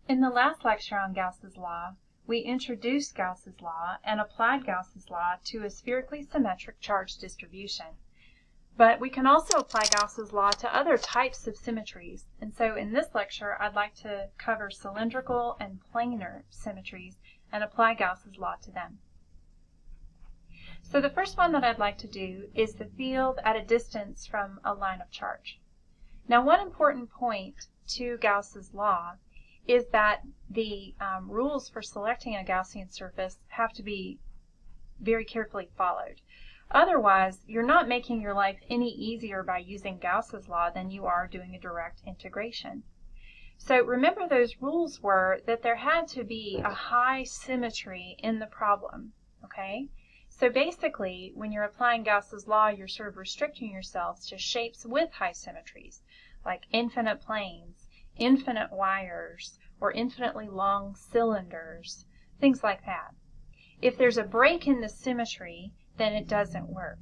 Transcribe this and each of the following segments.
In the last lecture on Gauss's law, we introduced Gauss's law and applied Gauss's law to a spherically symmetric charge distribution. But we can also apply Gauss's law to other types of symmetries. And so in this lecture, I'd like to cover cylindrical and planar symmetries and apply Gauss's law to them. So the first one that I'd like to do is the field at a distance from a line of charge. Now, one important point to Gauss's law is that the rules for selecting a Gaussian surface have to be very carefully followed. Otherwise, you're not making your life any easier by using Gauss's law than you are doing a direct integration. So remember, those rules were that there had to be a high symmetry in the problem, okay? So basically, when you're applying Gauss's law, you're sort of restricting yourselves to shapes with high symmetries, like infinite planes, infinite wires, or infinitely long cylinders, things like that. If there's a break in the symmetry, then it doesn't work.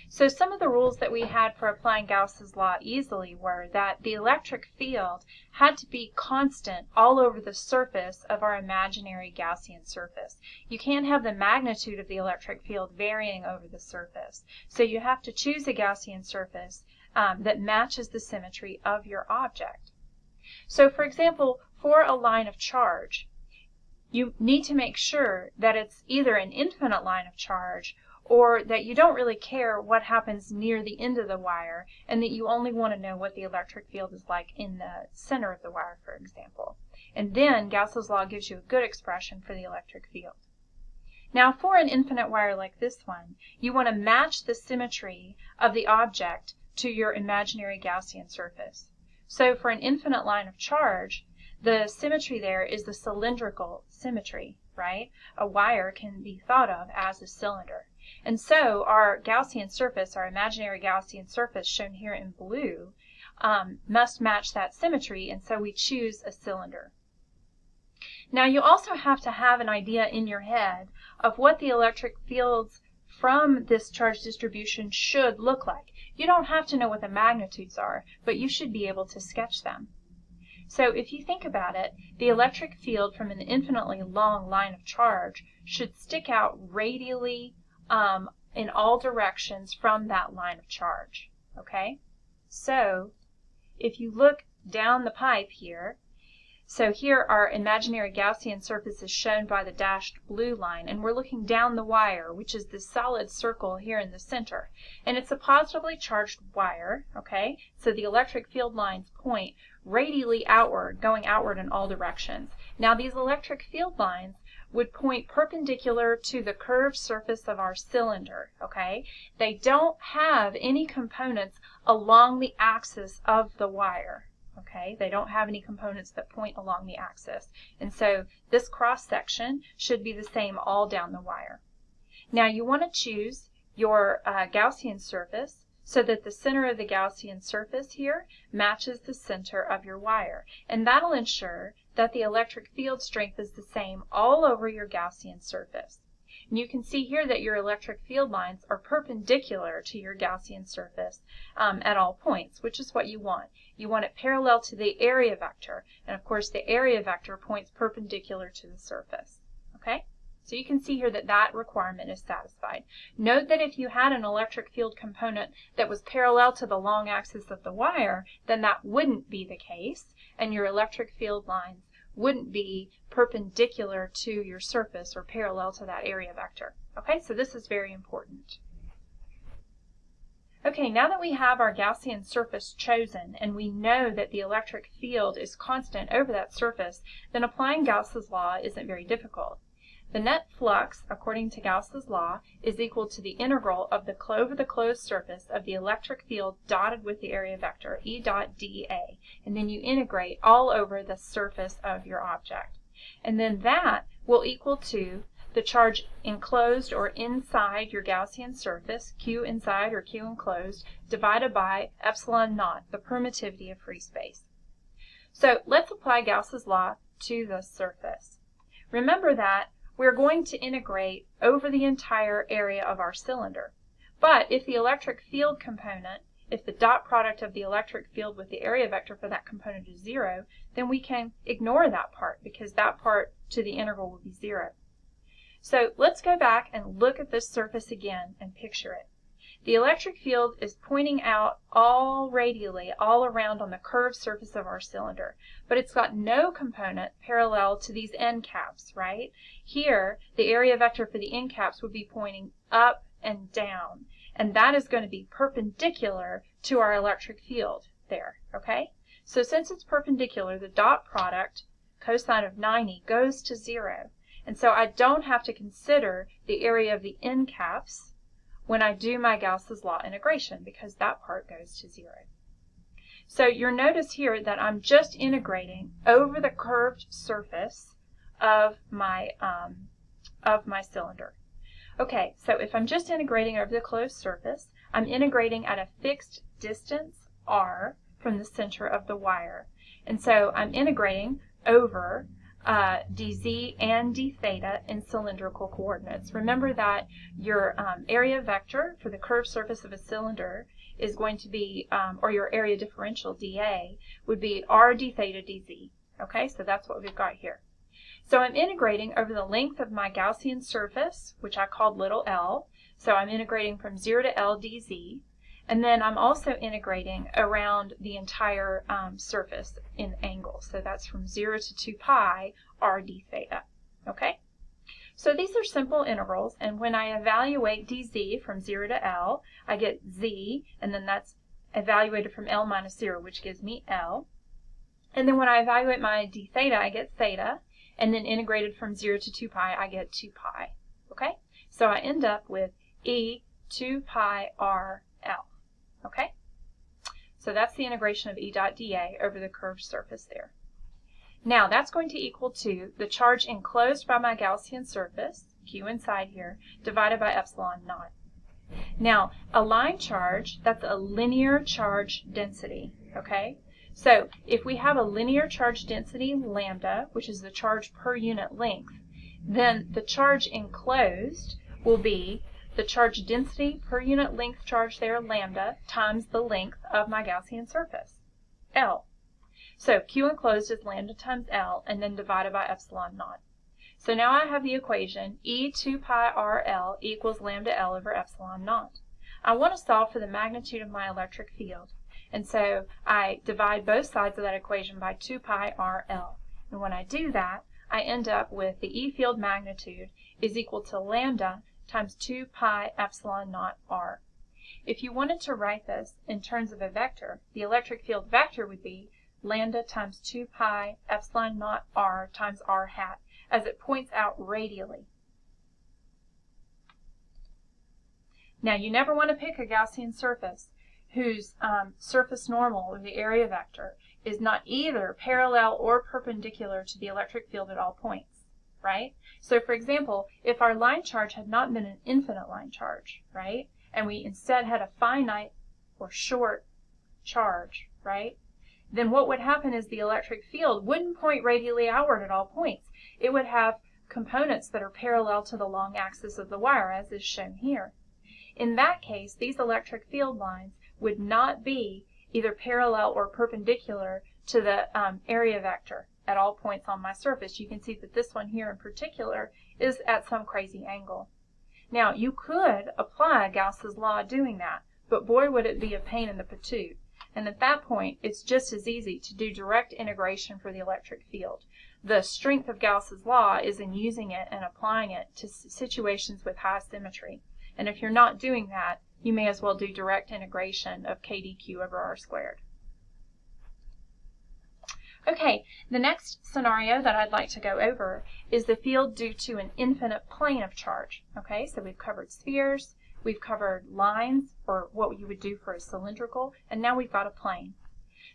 So some of the rules that we had for applying Gauss's law easily were that the electric field had to be constant all over the surface of our imaginary Gaussian surface. You can't have the magnitude of the electric field varying over the surface. So you have to choose a Gaussian surface that matches the symmetry of your object. So for example, for a line of charge, you need to make sure that it's either an infinite line of charge or that you don't really care what happens near the end of the wire and that you only want to know what the electric field is like in the center of the wire, for example. And then Gauss's law gives you a good expression for the electric field. Now, for an infinite wire like this one, you want to match the symmetry of the object to your imaginary Gaussian surface. So for an infinite line of charge, the symmetry there is the cylindrical symmetry, right? A wire can be thought of as a cylinder. And so our Gaussian surface, our imaginary Gaussian surface shown here in blue, must match that symmetry, and so we choose a cylinder. Now you also have to have an idea in your head of what the electric fields from this charge distribution should look like. You don't have to know what the magnitudes are, but you should be able to sketch them. So if you think about it, the electric field from an infinitely long line of charge should stick out radially in all directions from that line of charge, okay? So if you look down the pipe here, so here our imaginary Gaussian surface is shown by the dashed blue line, and we're looking down the wire, which is this solid circle here in the center. And it's a positively charged wire, okay? So the electric field lines point radially outward, going outward in all directions. Now these electric field lines would point perpendicular to the curved surface of our cylinder, okay? They don't have any components along the axis of the wire. Okay, they don't have any components that point along the axis. And so this cross section should be the same all down the wire. Now you want to choose your Gaussian surface so that the center of the Gaussian surface here matches the center of your wire. And that'll ensure that the electric field strength is the same all over your Gaussian surface. And you can see here that your electric field lines are perpendicular to your Gaussian surface at all points, which is what you want. You want it parallel to the area vector, and of course the area vector points perpendicular to the surface. Okay? So you can see here that that requirement is satisfied. Note that if you had an electric field component that was parallel to the long axis of the wire, then that wouldn't be the case, and your electric field lines wouldn't be perpendicular to your surface or parallel to that area vector. Okay, so this is very important. Okay, now that we have our Gaussian surface chosen and we know that the electric field is constant over that surface, then applying Gauss's law isn't very difficult. The net flux, according to Gauss's law, is equal to the integral of the over the closed surface of the electric field dotted with the area vector, E dot dA, and then you integrate all over the surface of your object. And then that will equal to the charge enclosed or inside your Gaussian surface, Q inside or Q enclosed, divided by epsilon naught, the permittivity of free space. So let's apply Gauss's law to the surface. Remember that we're going to integrate over the entire area of our cylinder. But if the electric field component if the dot product of the electric field with the area vector for that component is 0, then we can ignore that part because that part to the integral will be 0. So let's go back and look at this surface again and picture it. The electric field is pointing out all radially, all around on the curved surface of our cylinder, but it's got no component parallel to these end caps, right? Here, the area vector for the end caps would be pointing up and down, and that is going to be perpendicular to our electric field there, okay? So since it's perpendicular, the dot product, cosine of 90, goes to 0. And so I don't have to consider the area of the end caps when I do my Gauss's law integration because that part goes to 0. So you'll notice here that I'm just integrating over the curved surface of my cylinder. Okay, so if I'm just integrating over the closed surface, I'm integrating at a fixed distance r from the center of the wire. And so I'm integrating over dz and d theta in cylindrical coordinates. Remember that your area vector for the curved surface of a cylinder is going to be, or your area differential dA would be r d theta dz. Okay, so that's what we've got here. So I'm integrating over the length of my Gaussian surface, which I called little l. So I'm integrating from 0 to L dz. And then I'm also integrating around the entire surface in angle. So that's from 0 to 2 pi r d theta. Okay? So these are simple integrals, and when I evaluate dz from 0 to L, I get z, and then that's evaluated from L minus 0, which gives me L. And then when I evaluate my d theta, I get theta, and then integrated from 0 to 2 pi, I get 2 pi. Okay? So I end up with e 2 pi r L. Okay? So that's the integration of E dot dA over the curved surface there. Now that's going to equal to the charge enclosed by my Gaussian surface, Q inside here, divided by epsilon naught. Now, a line charge, that's a linear charge density, okay? So if we have a linear charge density lambda, which is the charge per unit length, then the charge enclosed will be the charge density per unit length charge there, lambda, times the length of my Gaussian surface, L. So Q enclosed is lambda times L, and then divided by epsilon naught. So now I have the equation E 2 pi r L equals lambda L over epsilon naught. I want to solve for the magnitude of my electric field, and so I divide both sides of that equation by 2 pi r L. And when I do that, I end up with the E field magnitude is equal to lambda times 2 pi epsilon naught r. If you wanted to write this in terms of a vector, the electric field vector would be lambda times 2 pi epsilon naught r times r hat, as it points out radially. Now you never want to pick a Gaussian surface whose surface normal, or the area vector, is not either parallel or perpendicular to the electric field at all points. Right? So for example, if our line charge had not been an infinite line charge, right, and we instead had a finite or short charge, right, then what would happen is the electric field wouldn't point radially outward at all points. It would have components that are parallel to the long axis of the wire, as is shown here. In that case, these electric field lines would not be either parallel or perpendicular to the area vector at all points on my surface. You can see that this one here in particular is at some crazy angle. Now, you could apply Gauss's law doing that, but boy would it be a pain in the patoot. And at that point, it's just as easy to do direct integration for the electric field. The strength of Gauss's law is in using it and applying it to situations with high symmetry. And if you're not doing that, you may as well do direct integration of k dq over r squared. Okay, the next scenario that I'd like to go over is the field due to an infinite plane of charge. Okay, so we've covered spheres, we've covered lines, or what you would do for a cylindrical, and now we've got a plane.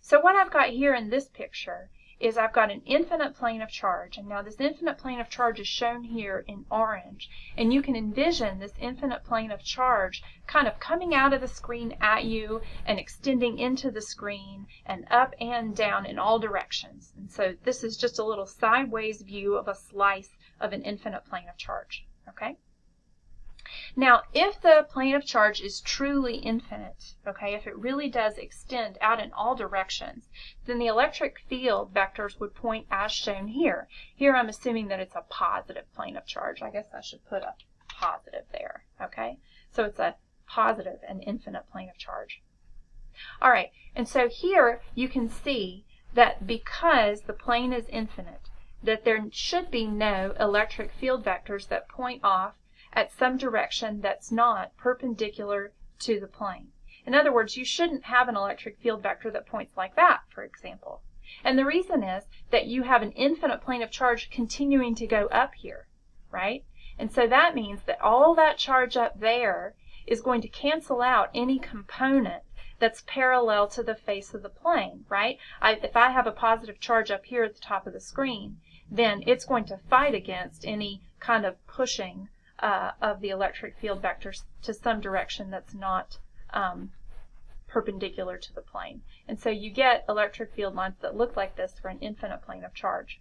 So what I've got here in this picture is I've got an infinite plane of charge, and now this infinite plane of charge is shown here in orange, and you can envision this infinite plane of charge kind of coming out of the screen at you and extending into the screen and up and down in all directions. And so this is just a little sideways view of a slice of an infinite plane of charge. Okay? Now, if the plane of charge is truly infinite, okay, if it really does extend out in all directions, then the electric field vectors would point as shown here. Here I'm assuming that it's a positive plane of charge. I guess I should put a positive there, okay? So it's a positive and infinite plane of charge. All right, and so here you can see that because the plane is infinite, that there should be no electric field vectors that point off at some direction that's not perpendicular to the plane. In other words, you shouldn't have an electric field vector that points like that, for example. And the reason is that you have an infinite plane of charge continuing to go up here, right? And so that means that all that charge up there is going to cancel out any component that's parallel to the face of the plane, right? If I have a positive charge up here at the top of the screen, then it's going to fight against any kind of pushing of the electric field vectors to some direction that's not perpendicular to the plane. And so you get electric field lines that look like this for an infinite plane of charge.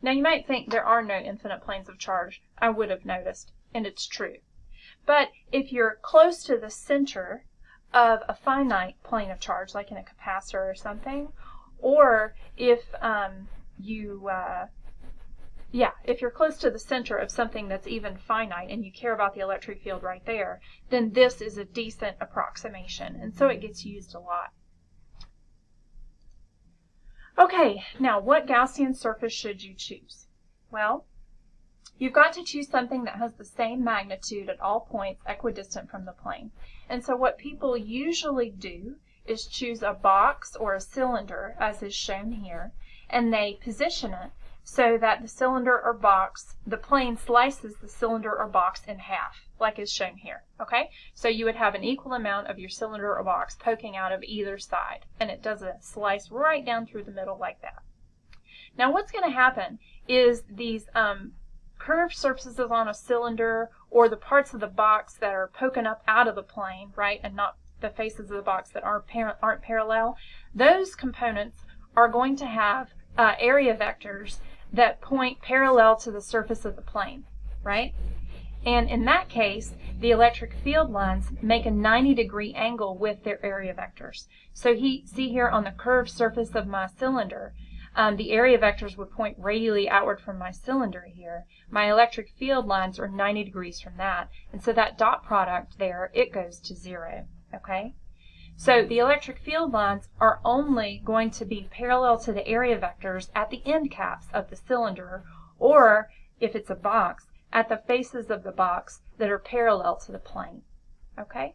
Now you might think there are no infinite planes of charge. I would have noticed, and it's true. But if you're close to the center of a finite plane of charge, like in a capacitor or something, or if if you're close to the center of something that's even finite and you care about the electric field right there, then this is a decent approximation, and so it gets used a lot. Okay, now what Gaussian surface should you choose? Well, you've got to choose something that has the same magnitude at all points equidistant from the plane. And so what people usually do is choose a box or a cylinder, as is shown here, and they position it so that the cylinder or box, the plane slices the cylinder or box in half, like is shown here, okay? So you would have an equal amount of your cylinder or box poking out of either side, and it does a slice right down through the middle like that. Now what's going to happen is these curved surfaces on a cylinder, or the parts of the box that are poking up out of the plane, right, and not the faces of the box that aren't parallel, those components are going to have area vectors that point parallel to the surface of the plane, right? And in that case, the electric field lines make a 90-degree angle with their area vectors. So see here on the curved surface of my cylinder, the area vectors would point radially outward from my cylinder here. My electric field lines are 90 degrees from that, and so that dot product there, it goes to 0, okay? So the electric field lines are only going to be parallel to the area vectors at the end caps of the cylinder, or if it's a box, at the faces of the box that are parallel to the plane, okay?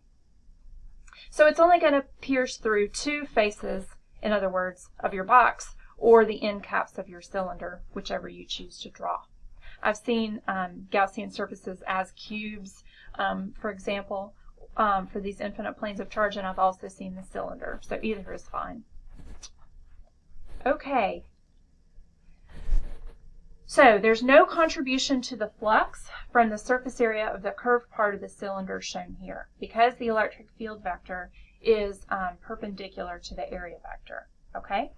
So it's only going to pierce through two faces, in other words, of your box, or the end caps of your cylinder, whichever you choose to draw. I've seen Gaussian surfaces as cubes, for example, for these infinite planes of charge, and I've also seen the cylinder, so either is fine. Okay, so there's no contribution to the flux from the surface area of the curved part of the cylinder shown here, because the electric field vector is perpendicular to the area vector, okay?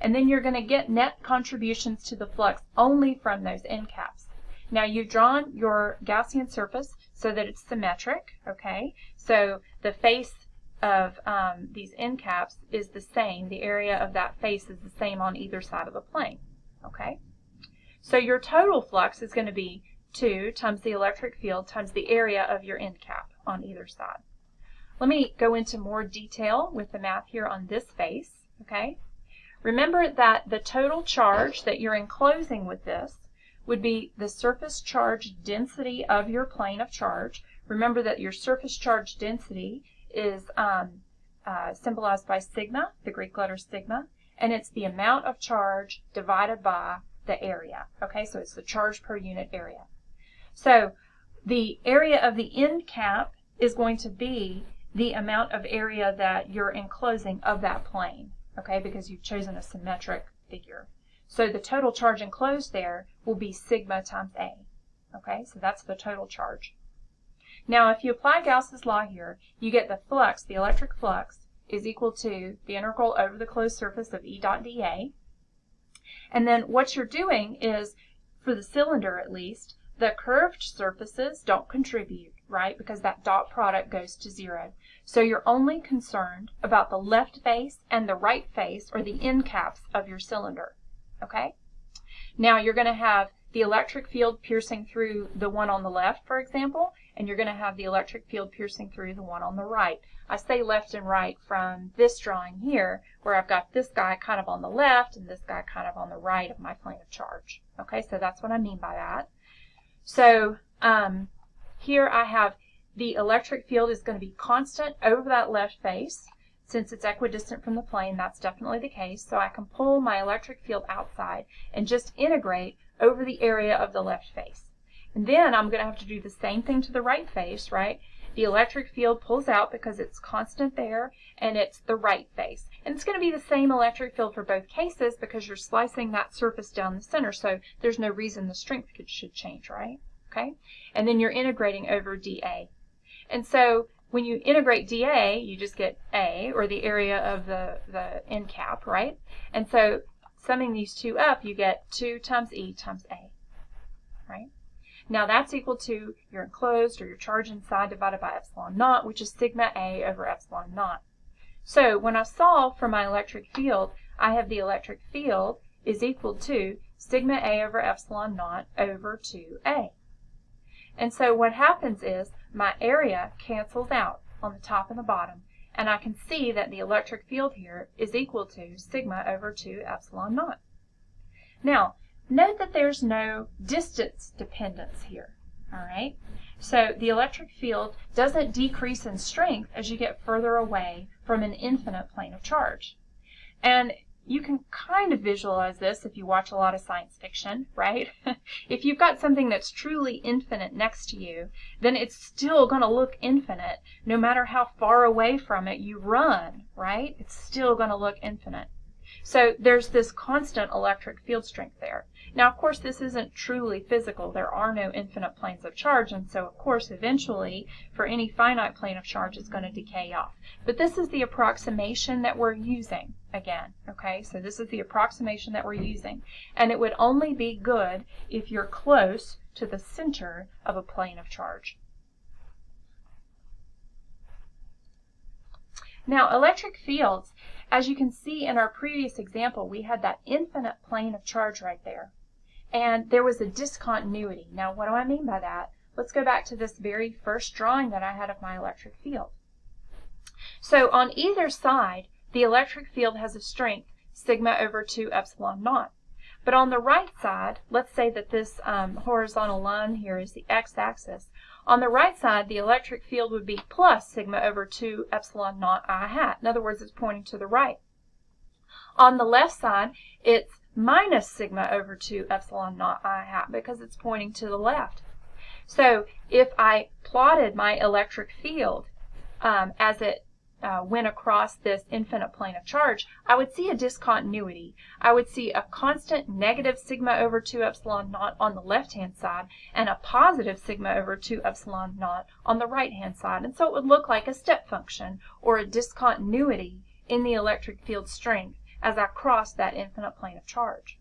And then you're going to get net contributions to the flux only from those end caps. Now you've drawn your Gaussian surface so that it's symmetric, okay? So the face of these end caps is the same. The area of that face is the same on either side of the plane, okay? So your total flux is going to be 2 times the electric field times the area of your end cap on either side. Let me go into more detail with the math here on this face, okay? Remember that the total charge that you're enclosing with this would be the surface charge density of your plane of charge. Remember that your surface charge density is symbolized by sigma, the Greek letter sigma, and it's the amount of charge divided by the area. Okay, so it's the charge per unit area. So the area of the end cap is going to be the amount of area that you're enclosing of that plane, okay, because you've chosen a symmetric figure. So the total charge enclosed there will be sigma times A. Okay, so that's the total charge. Now, if you apply Gauss's law here, you get the flux, the electric flux, is equal to the integral over the closed surface of E dot dA. And then what you're doing is, for the cylinder at least, the curved surfaces don't contribute. right? Because that dot product goes to 0. So you're only concerned about the left face and the right face, or the end caps of your cylinder, okay? Now you're going to have the electric field piercing through the one on the left, for example, and you're going to have the electric field piercing through the one on the right. I say left and right from this drawing here, where I've got this guy kind of on the left and this guy kind of on the right of my plane of charge. Okay, so that's what I mean by that. So here I have the electric field is going to be constant over that left face. Since it's equidistant from the plane, that's definitely the case. So I can pull my electric field outside and just integrate over the area of the left face. And then I'm going to have to do the same thing to the right face, right? The electric field pulls out because it's constant there, and it's the right face. And it's going to be the same electric field for both cases because you're slicing that surface down the center, so there's no reason the strength should change, right? Okay? And then you're integrating over dA. And so when you integrate dA, you just get A, or the area of the end cap, right? And so summing these two up, you get 2 times E times A, right? Now that's equal to your enclosed, or your charge inside, divided by epsilon naught, which is sigma A over epsilon naught. So when I solve for my electric field, I have the electric field is equal to sigma A over epsilon naught over 2A. And so what happens is my area cancels out on the top and the bottom, and I can see that the electric field here is equal to sigma over 2 epsilon naught. Now, note that there's no distance dependence here, all right? So the electric field doesn't decrease in strength as you get further away from an infinite plane of charge. And you can kind of visualize this if you watch a lot of science fiction, right? If you've got something that's truly infinite next to you, then it's still going to look infinite no matter how far away from it you run, right? It's still going to look infinite. So there's this constant electric field strength there. Now, of course, this isn't truly physical. There are no infinite planes of charge, and so, of course, eventually, for any finite plane of charge, it's going to decay off. But this is the approximation that we're using, again, okay? So this is the approximation that we're using, and it would only be good if you're close to the center of a plane of charge. Now, electric fields, as you can see in our previous example, we had that infinite plane of charge right there. And there was a discontinuity. Now, what do I mean by that? Let's go back to this very first drawing that I had of my electric field. So on either side, the electric field has a strength sigma over 2 epsilon naught. But on the right side, let's say that this horizontal line here is the x-axis. On the right side, the electric field would be plus sigma over 2 epsilon naught I hat. In other words, it's pointing to the right. On the left side, it's minus sigma over 2 epsilon naught I hat because it's pointing to the left. So if I plotted my electric field as it went across this infinite plane of charge, I would see a discontinuity. I would see a constant negative sigma over 2 epsilon naught on the left-hand side and a positive sigma over 2 epsilon naught on the right-hand side. And so it would look like a step function or a discontinuity in the electric field strength as I crossed that infinite plane of charge.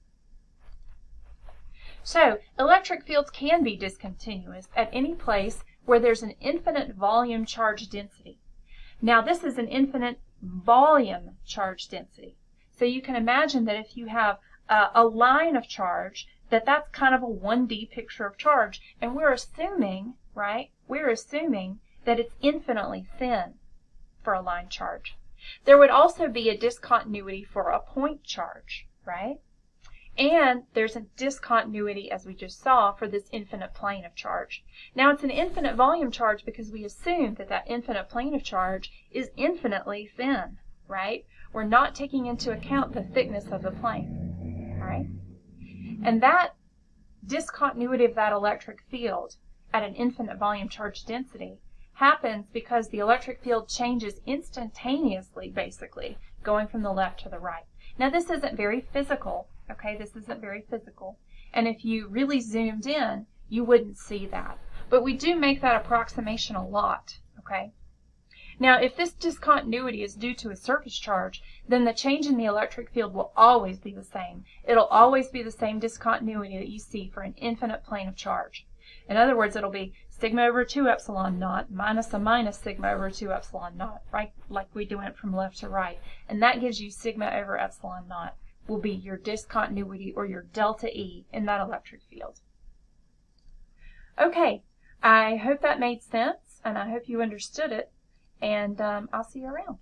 So electric fields can be discontinuous at any place where there's an infinite volume charge density. Now this is an infinite volume charge density. So you can imagine that if you have a line of charge, that's kind of a 1D picture of charge. And we're assuming, right, we're assuming that it's infinitely thin for a line charge. There would also be a discontinuity for a point charge, right? And there's a discontinuity, as we just saw, for this infinite plane of charge. Now, it's an infinite volume charge because we assume that that infinite plane of charge is infinitely thin, right? We're not taking into account the thickness of the plane, all right? And that discontinuity of that electric field at an infinite volume charge density happens because the electric field changes instantaneously, basically, going from the left to the right. Now, this isn't very physical. Okay, this isn't very physical. And if you really zoomed in, you wouldn't see that. But we do make that approximation a lot, okay? Now, if this discontinuity is due to a surface charge, then the change in the electric field will always be the same. It'll always be the same discontinuity that you see for an infinite plane of charge. In other words, it'll be sigma over 2 epsilon naught minus a minus sigma over 2 epsilon naught, right? Like we went from left to right. And that gives you sigma over epsilon naught will be your discontinuity or your delta E in that electric field. Okay, I hope that made sense, and I hope you understood it, and I'll see you around.